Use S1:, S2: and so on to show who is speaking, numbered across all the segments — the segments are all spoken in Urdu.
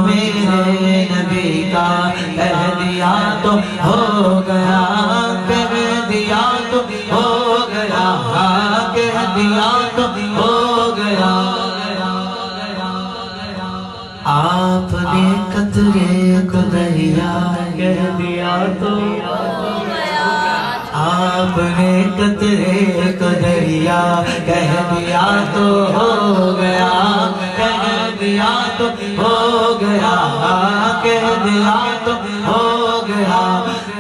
S1: میرے نبی کا کہہ دیا تو ہو گیا، کہہ دیا تو ہو گیا، کہہ دیا تو ہو گیا۔ آپ نے قطرے کو دریا کہہ دیا تو آپ نے قطرے کو دریا کہہ دیا تو ہو گیا، کہہ دیا تو ہو گیا، کہہ دیا تو ہو گیا۔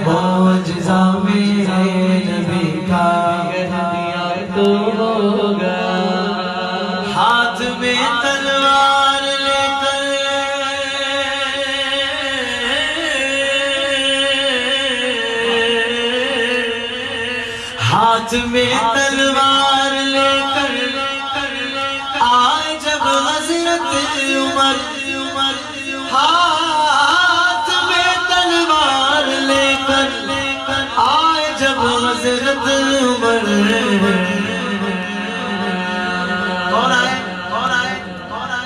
S1: معجزہ میرے نبی کا کہہ دیا تو ہو گیا۔ ہاتھ میں تلوار لے کر ہاتھ میں تلوار لے کر آئے جب حضرت عمر، ہاتھ میں تلوار لے کر آئے جب حضرت عمر۔ کون آئے؟ کون آئے؟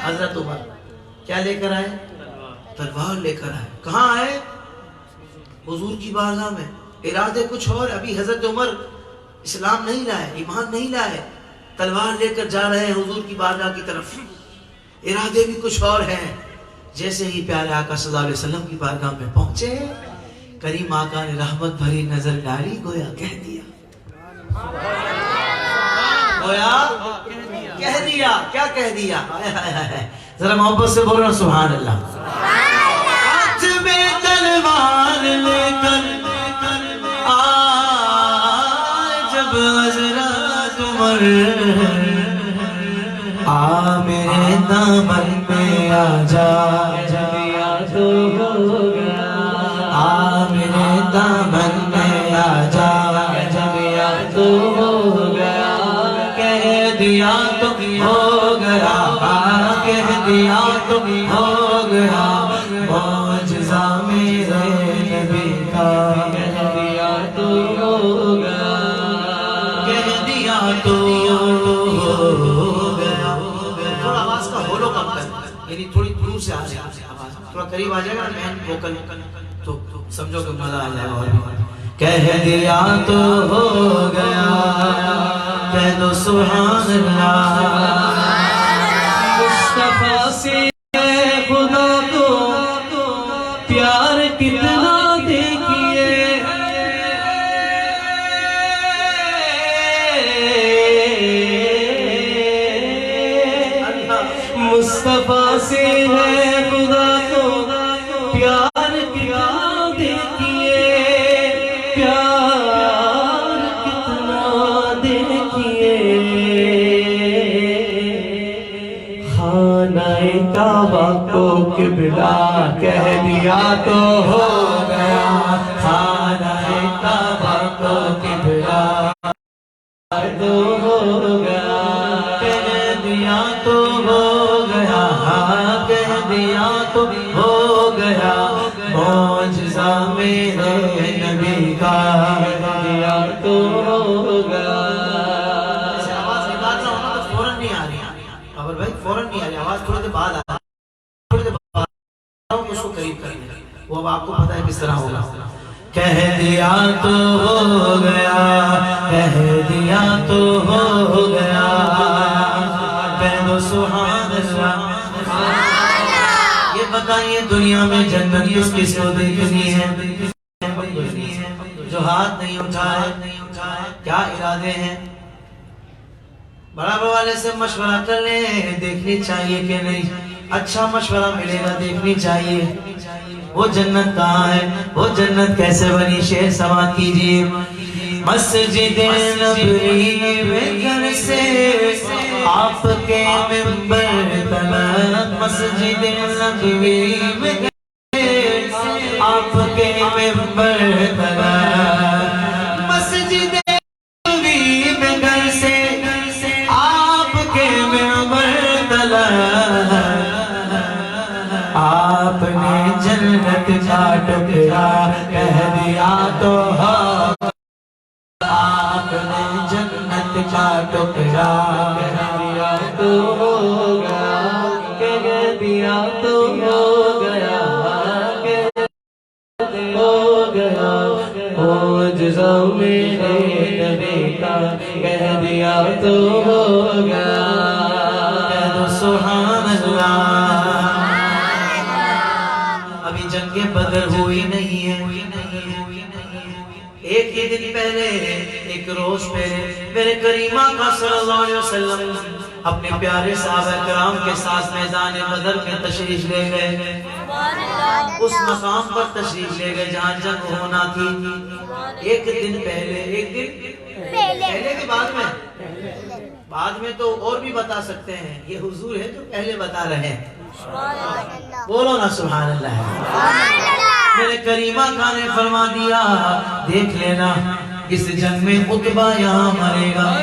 S1: حضرت عمر کیا لے کر آئے؟ تلوار لے کر آئے۔ کہاں آئے؟ حضور کی بارگاہ میں۔ ارادے کچھ اور، ابھی حضرت عمر اسلام نہیں لائے، ایمان نہیں لائے، تلوار لے کر جا رہے ہیں حضور کی بارگاہ کی طرف، ارادے بھی کچھ اور ہیں۔ جیسے ہی پیارے آقا صلی اللہ علیہ وسلم کی بارگاہ میں پہنچے، کریم آقا نے رحمت بھری نظر ڈالی، گویا کہہ دیا، گویا کہہ دیا۔ کیا کہہ دیا؟ ذرا محبت سے بولو سبحان اللہ۔ ہاتھ میں تلوار لے کر حضرت عمر، آ میرے دامن میں آ جا، جبیا تو ہو گیا، آ میرے دامن میں آ جا، جبیا تو ہو گیا، کہہ دیا تو ہو گیا، کہہ دیا تو ہو گیا۔ معجزہ میرے نبی کا کہہ دیا تو ہو گیا، تو گیا۔ تھوڑا آواز کا ہولو کم کر، یعنی تھوڑی دور سے آ جائے آواز، تھوڑا قریب آ جائے گا مین ووکل تو سمجھو کہ مزہ آ جائے گا۔ کہہ دیا تو ہو گیا، کہہ دو سبحان اللہ۔ مصطفیٰ سے خدا کو پیار کتنا دیکھیے، مصطفیٰ سے ہے خدا کو پیار کتنا دیکھیے، پیار کتنا دیکھیے۔ خانہ کعبہ کو قبلہ کہہ دیا تو ہو گیا، خانہ کعبہ کو قبلہ تو ہو گیا، کہہ دیا تو ہو گیا، کہہ دیا تو ہو گیا۔ معجزہ میرے نبی کا کہہ دیا تو ہو گیا۔ ایسے آواز نکالنا ہونا تو فوراً نہیں آ رہی، خبر بھائی فوراً نہیں آ رہی، آواز تھوڑے دیر بعد آ رہی، تھوڑے دیر بعد اس کو قریب کریں، وہ اب آپ کو پتہ ہے کس طرح ہوگا۔ کہہ دیا تو ہو گیا، کہہ دیا تو ہو گیا، کہہ دو سبحان اللہ۔ یہ بتائیے دنیا میں جنت کس کس کو دیکھنی ہے؟ جو ہاتھ نہیں اٹھائے، کیا ارادے ہیں؟ برابر والے سے مشورہ کر لیں، دیکھنی چاہیے کہ نہیں، اچھا مشورہ ملے گا، دیکھنی چاہیے۔ وہ جنت کہاں ہے، وہ جنت کیسے بنی؟ شعر سماعت کیجئے۔ مسجد نبوی میں گھر سے آپ کے ممبر تلک، مسجد نبوی میں گھر سے آپ کے ممبر تلک، مسجد نبوی میں گھر سے آپ کے ممبر تلک۔ آپ نے جنت کا ٹکڑا کہہ دیا تو ہو، آپ نے جنت کا ٹکڑا کہہ دیا تو ہو گیا، کہہ دیا تو ہو تو ہو گیا کہہ دو سبحان اللہ ابھی جنگ بدر ہوئی نہیں ہے ایک ہی دن پہلے ایک روز پہلے میرے کریم آقا صلی اللہ علیہ وسلم اپنے پیارے صحابہ کرام کے ساتھ میدان بدر میں تشریف لے گئے اس مقام پر تشریف لے گئے جہاں جنگ ہونا تھی ایک دن پہلے ایک دن پہلے کے بعد میں تو اور بھی بتا سکتے ہیں یہ حضور ہے جو پہلے بتا رہے ہیں بولو نا سبحان اللہ میرے کریم آقا نے فرما دیا دیکھ لینا اس جنگ میں عتبہ یہاں مرے گا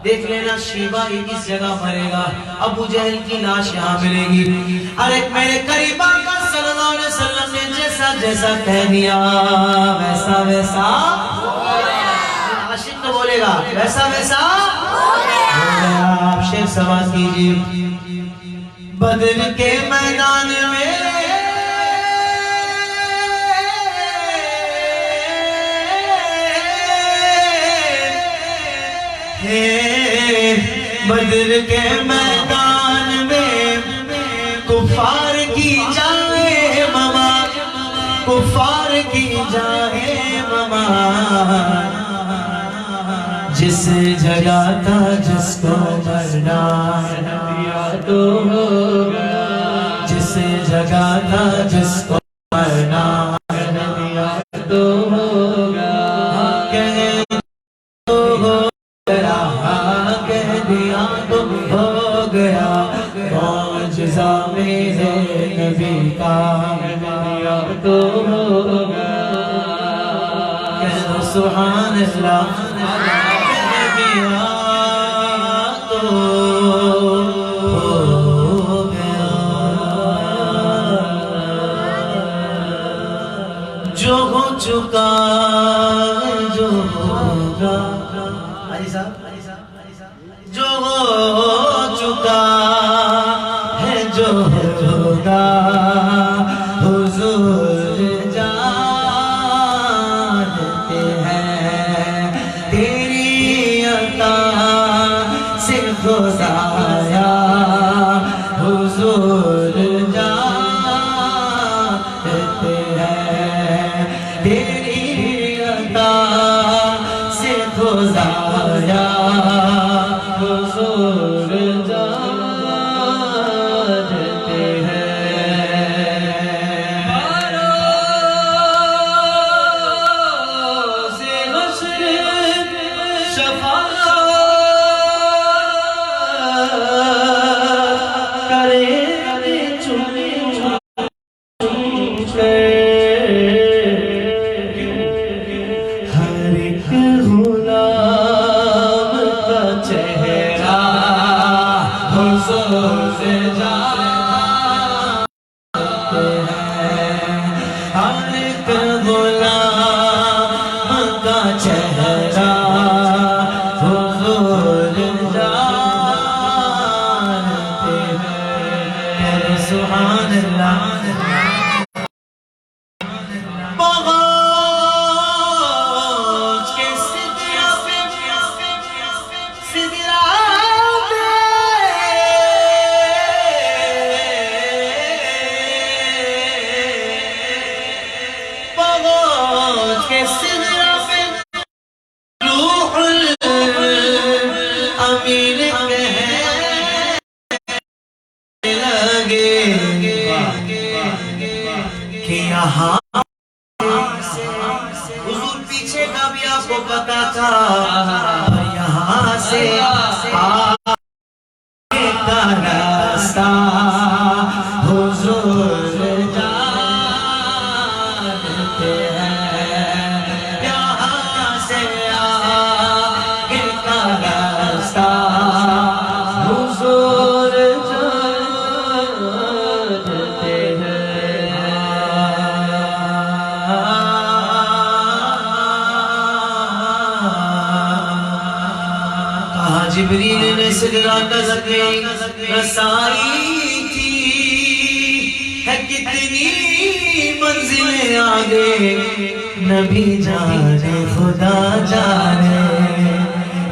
S1: دیکھ لینا شیبہ اس جگہ مرے گا ابو جہل کی لاش یہاں ملے گی اور ایک میرے کریم آقا صلی اللہ علیہ وسلم نے جیسا جیسا کہہ دیا ویسا ویسا عاشق تو بولے گا ویسا ویسا آپ شیخ سوال کیجئے بدر کے میدان میں بدر کے میدان میں کفار کی جائے مما کفار کی جائے مما جس جگہ تھا جس کو مرنا تو ہوگا جس جگہ تھا جس کو مرنا تو ہوگا کہہ دیا تو ہو گیا معجزہ میرے نبی کا تو ہوگا کہہ دو سبحان اللہ جو ہو چکا جو ہوگا جو ہو چکا ہے جو ہوگا حضور جانتے ہیں تیری عطا سے خدایا حضور جانتے ہیں تیری عطا سے خدایا حضور جانتے ہیں باروز حشر شفاعت کرے چنے ہر ایک غلام کا چہرہ حضور جانتے ہیں ہر ایک غلام کا چہرہ حضور جانتے ہیں سبحان اللہ حضور پیچھے کا بھی آپ کو پتا تھا یہاں سے آگے کا راستہ حضور جانتے ہیں یہاں سے آگے کا راستہ حضور جانتے ہیں جبریل نے سدرات تک رسائی تھی ہے کتنی منزلیں آگے نبی جانے خدا جانے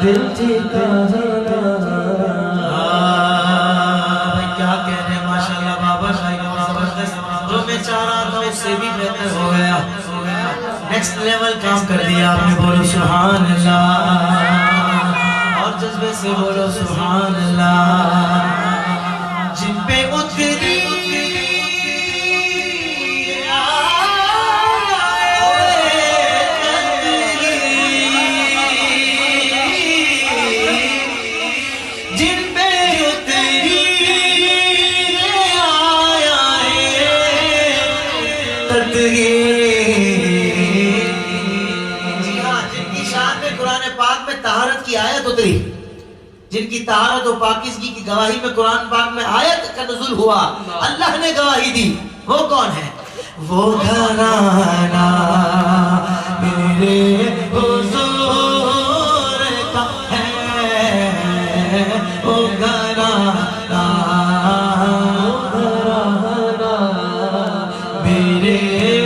S1: دل ٹھکانا کیا کہنے ماشاءاللہ بابا زبردست جو میں چاہ رہا تھا اس سے بھی بہتر ہو گیا نیکسٹ لیول کام کر دیا آپ نے بولو سبحان اللہ اور جذبے سے بولو سبحان اللہ جن پہ اتری طہارت کی آیت اتری جن کی طہارت و پاکیزگی کی گواہی میں قرآن پاک میں آیت کا نزول ہوا اللہ نے گواہی دی وہ کون ہے وہ گھرانہ میرے حضور کا ہے وہ گھرانہ میرے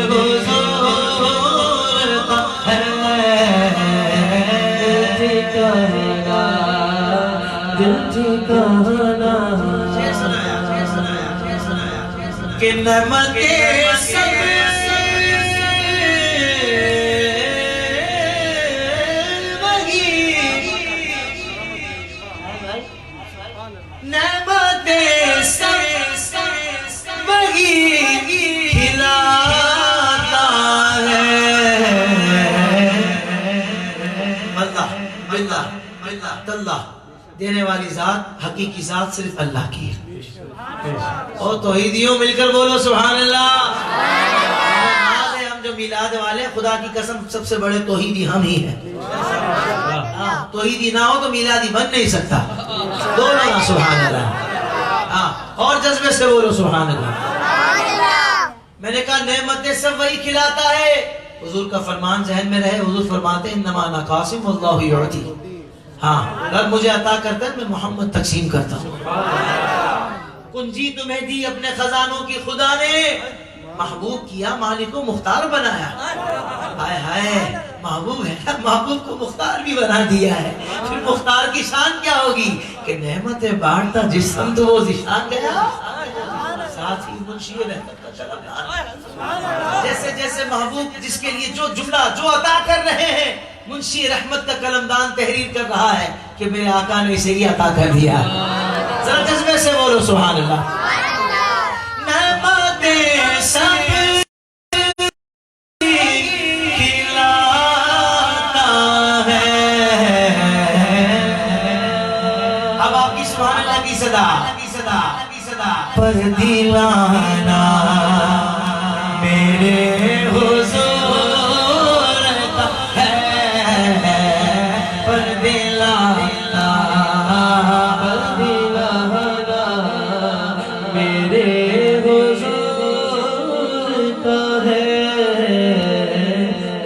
S1: حضور کا ہے دل ٹھکانا کہ نعمت سب وہی نعمت سب وہی کھلاتا ہے اللہ اللہ دینے والی ذات حقیقی ذات صرف اللہ کی ہے اور توحیدیوں مل کر بولو سبحان اللہ ہم جو میلاد والے خدا کی قسم سب سے بڑے توحیدی ہم ہی ہیں توحیدی نہ ہو تو میلادی بن نہیں سکتا دونوں سبحان اللہ اور جذبے سے بولو سبحان اللہ میں نے کہا نعمتیں سب وہی کھلاتا ہے حضور کا فرمان ذہن میں رہے حضور فرماتے ہیں انما انا قاسم واللہ یعطی ہاں رب مجھے عطا کرتا ہے میں محمد تقسیم کرتا ہوں کنجی تمہیں دی اپنے خزانوں کی خدا نے محبوب کیا مالک کو مختار بنایا ہائے ہائے محبوب ہے محبوب کو مختار بھی بنا دیا ہے پھر مختار کی شان کیا ہوگی کہ نعمتیں بانٹتا جس سمت وہ ذیشان گیا ساتھ ہی منشی رحمت کا چلمدان جیسے جیسے محبوب جس کے لیے جو جملہ جو عطا کر رہے ہیں منشی رحمت کا قلمدان تحریر کر رہا ہے کہ میرے آقا نے اسے ہی عطا کر دیا ذرا جذبے سے بولو سبحان اللہ نعمتیں سب کھلاتا ہے اب آپ کی سبحان اللہ کی صدا پر دلانا میرے حضور کا ہے پر دلانا میرے حضور کا ہے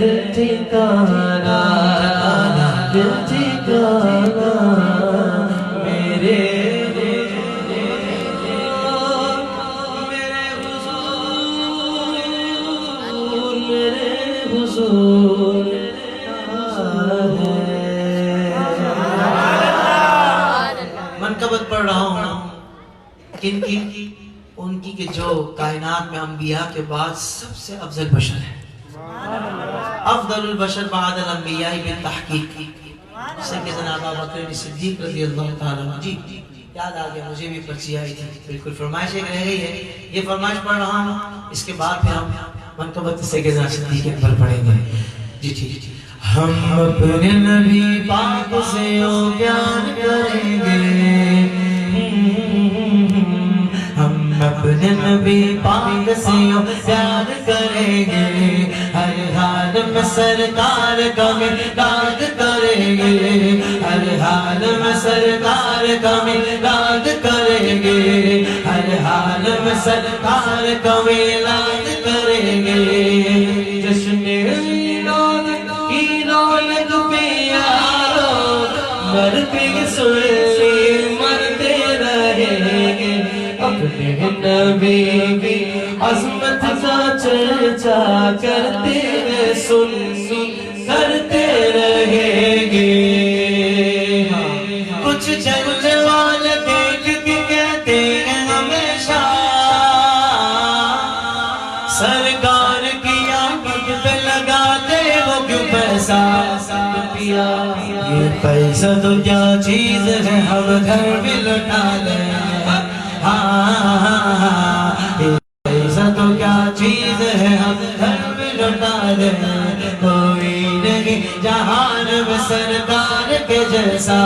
S1: دل ٹھکانا دل ٹھکانا میرے منقبت پڑھ رہا ہوں کن کی ان کی کہ جو کائنات میں انبیاء کے بعد سب سے افضل بشر ہے افضل البشر بعد الانبیاء بالتحقیق سے کہ جناب ابوبکر صدیق رضی اللہ تعالیٰ عنہ جی یاد آ گیا مجھے بھی پرچی آئی تھی بالکل فرمائش ایک رہ گئی ہے یہ فرمائش پڑھ رہا ہوں اس کے بعد پھر ہم منقبت سے کہ جناب صدیق اکبر پڑھیں گے جی ٹھیک ہم اپنے نبی پاک سے یوں بیان کریں گے ہم اپنے نبی پاک سے یوں بیان کریں گے ہر حال میں سرکار کا مداد کریں گے ہر حال میں سرکار کا مداد کریں گے ہر حال میں سرکار کا مداد کریں گے جشن مرتے سنی مرتے رہیں گے اپنے نبی کی عظمت کا چرچا کرتے سنی کرتے رہیں گے پیسہ تو کیا چیز ہے ہم گھر بھی لوٹا دیں پیسہ تو کیا چیز ہے ہم گھر بھی لوٹا دیں کوئی نہیں جہان میں سرکار کے جیسا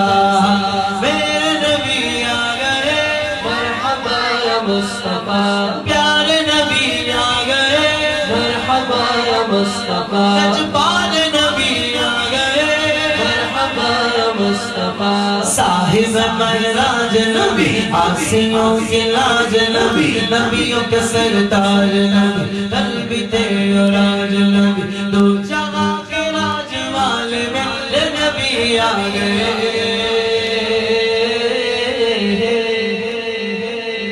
S1: میرے نبی آ گئے مرحبا یا مصطفیٰ پیارے نبی آ گئے مرحبا یا مصطفیٰ لجپال نبی آ گئے مرحبا یا مصطفیٰ صاحب معراج نبی آسیوں کے لاج نبی نبیوں کے سردار نبی قلب تیرے راج نبی دو جہاں کے راج والے میرے نبی آ گئے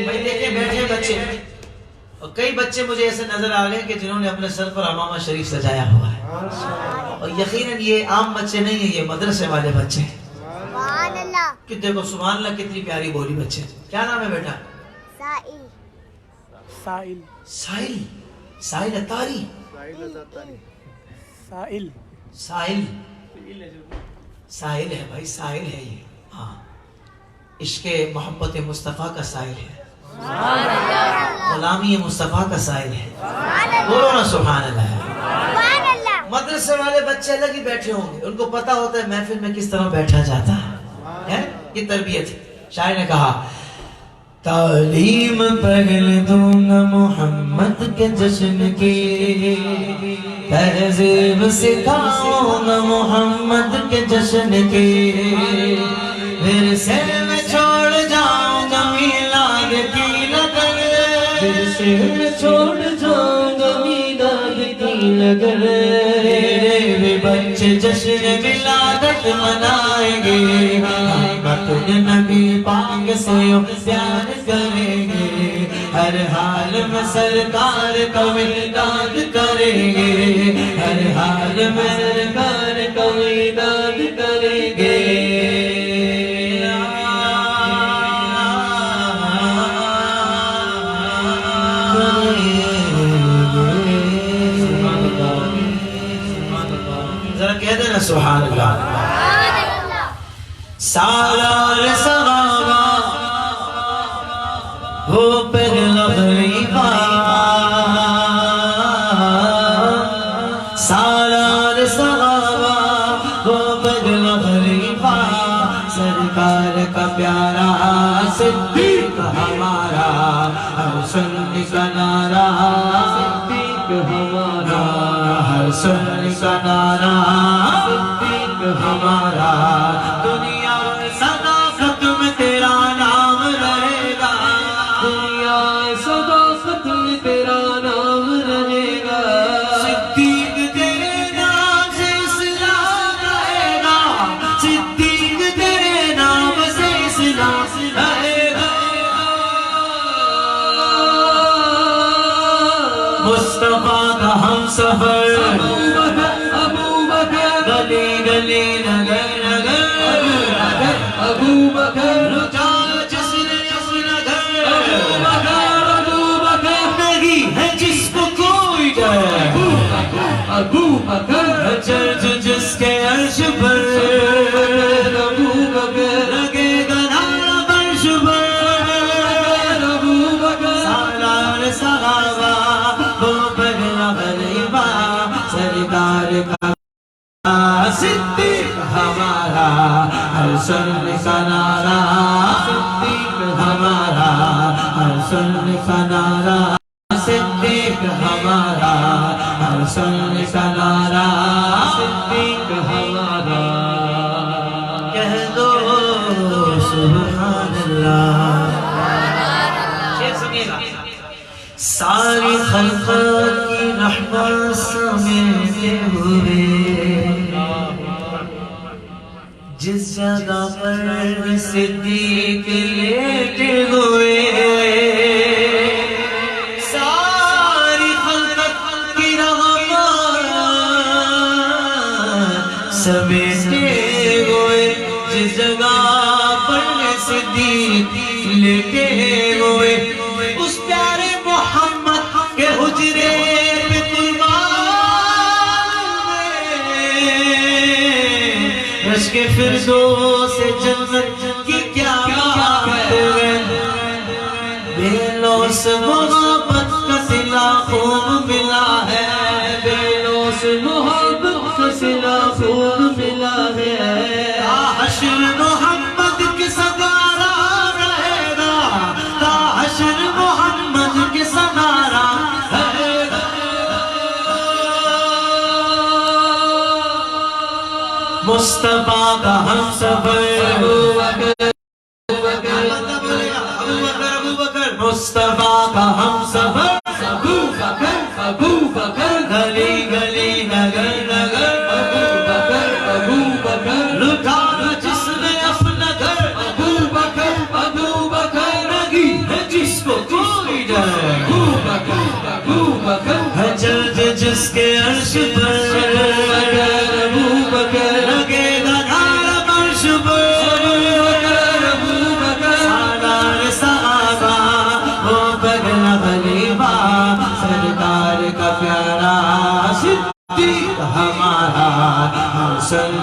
S1: بھائی دیکھیں بیٹھے بچے اور کئی بچے مجھے ایسے نظر آ گئے کہ جنہوں نے اپنے سر پر عمامہ شریف سجایا ہوا ہے اور یقیناً یہ عام بچے نہیں ہیں یہ مدرسے والے بچے ہیں کہ دیکھو سبحان اللہ کتنی پیاری بولی بچے کیا نام ہے بیٹا
S2: سائل
S3: سائل
S1: سائل سائل اتاری
S3: سائل
S1: سائل سائل ہے بھائی سائل ہے یہ ہاں عشق محبت مصطفیٰ کا سائل ہے غلامی مصطفیٰ کا سائل ہے بولو نا سبحان اللہ مدرسے والے بچے الگ ہی بیٹھے ہوں گے ان کو پتا ہوتا ہے محفل میں کس طرح بیٹھا جاتا ہے یہ تربیت ہے شاعر نے کہا تعلیم پہل دوں گا محمد کے جشن کی تہذیب سکھاؤں گا محمد کے جشن کی ورثے میں چھوڑ جاؤں گا میلاد کی لگن ورثے میں چھوڑ جاؤں گا میلاد کی لگن میرے بچے جشن ولادت منائیں گے نبی پاک سے پیار کریں گے ہر حال میں سرکار کا وداد کریں گے ہر حال میں سرکار کا وداد کریں گے ذرا کہہ دینا سبحان اللہ سالار صحابہ وہ پہلا غریبہ سالار صحابہ وہ پہلا غریبہ سرکار کا پیارا صدیق ہمارا ہر سن کا نعرہ صدیق ہمارا ہر سن کا نعرہ صدیق ہمارا دنیا صداقت میں تیرا نام رہے گا دنیا صداقت میں تیرا نام رہے گا صدیق تیرے نام سے اسلام رہے گا صدیق تیرے نام سے اسلام رہے گا مصطفیٰ کا ہم سفر ابو بکر گلی گلی نگر نگر ابو بکر رجال جسن جسن گھر ابو بکر نہیں ہے جس کو کوئی ڈر ابو بکر چرچ جس کے عرش پر ابو بکر لگے گا نعرہ فرش پر ابو بکر سالار صحابہ وہ پہلا غریبہ سرکار کا صدیق ہمارا ہر سن کا نعرہ صدیق ہمارا ہر سن کا نعرہ صدیق ہمارا ہر سن کا نعرہ صدیق ہمارا کہہ دو سبحان اللہ ساری خلقات کی رحمت سمیٹے ہوئے جس جگہ پر صدیق لیٹے ہوئے ساری خلقت کی رحمت سمیٹے ہوئے جس جگہ پر صدیق لیٹے ہوئے اس پیارے محمد کے حجرے پہ قربان میں رشک فردوس سے جنت کی کیا بات ہے، دلوں سے محبت کا صلہ خوب ملا ہے، دلوں سے محبت کا صلہ خوب ملا ہے، حشر محمد کے سگارا رہے گا، تا حشر محمد کے سگارا رہے گا، مصطفیٰ کا ہم سفر مصطفیٰ کا ہم سفر ابو بکر گلی گلی نگر نگر ابو بکر لٹا جس نے اپنا گھر ابو بکر لگی ہے جس کو کوئی ڈر ابو بکر جلد جس کے عرش پر ابو بکر لگے گا نعرہ عرش پر سرکار کا پیارا صدیق ہمارا